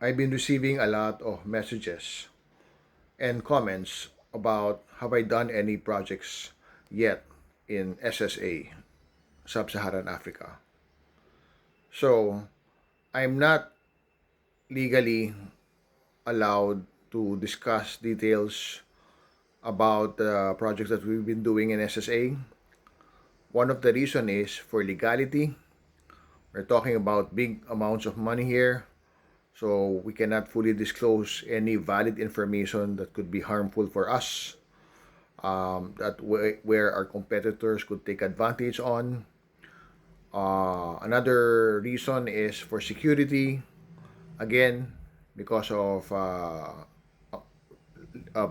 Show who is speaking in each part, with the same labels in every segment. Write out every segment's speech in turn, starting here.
Speaker 1: I've been receiving a lot of messages and comments about have I done any projects yet in SSA, Sub-Saharan Africa. So, I'm not legally allowed to discuss details about the projects that we've been doing in SSA. One of the reason is for legality. We're talking about big amounts of money here. So we cannot fully disclose any valid information that could be harmful for us, where our competitors could take advantage on. Another reason is for security, again, because of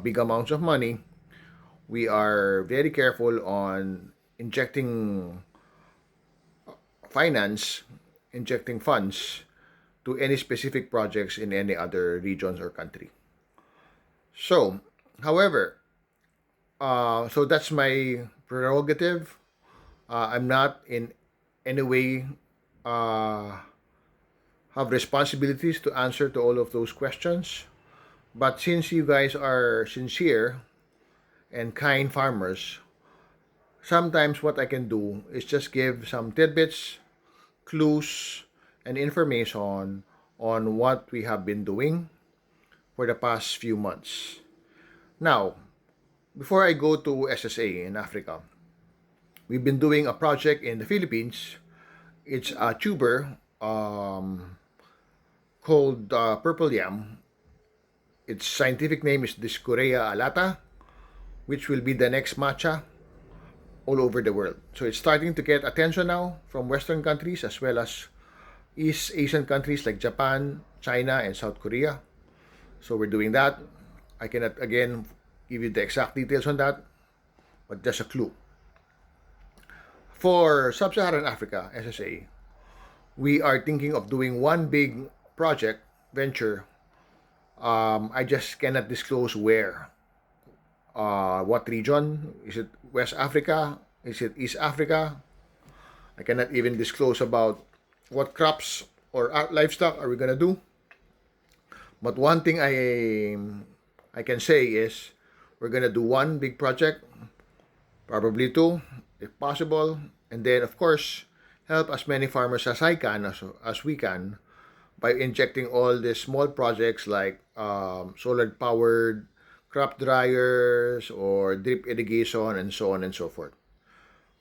Speaker 1: big amounts of money. We are very careful on injecting finance, injecting funds to any specific projects in any other regions or country. So, however, so that's my prerogative. I'm not in any way uh, have responsibilities to answer to all of those questions. But since you guys are sincere and kind farmers, sometimes what I can do is just give some tidbits, clues, and information on what we have been doing for the past few months. Now, before I go to SSA in Africa, we've been doing a project in the Philippines. It's a tuber called purple yam. Its scientific name is Discorea alata, which will be the next matcha all over the world. So it's starting to get attention now from Western countries as well as East Asian countries like Japan, China, and South Korea. So we're doing that. I cannot again give you the exact details on that, but just a clue. For Sub-Saharan Africa, SSA, we are thinking of doing one big project venture. I just cannot disclose where. What region? Is it West Africa? Is it East Africa? I cannot even disclose about what crops or livestock are we gonna do. But one thing I can say is we're gonna do one big project, probably two, if possible, and then of course help as many farmers as I can, as we can, by injecting all these small projects like solar powered crop dryers or drip irrigation and so on and so forth.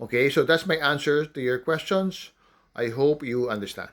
Speaker 1: Okay, so that's my answer to your questions. I hope you understand.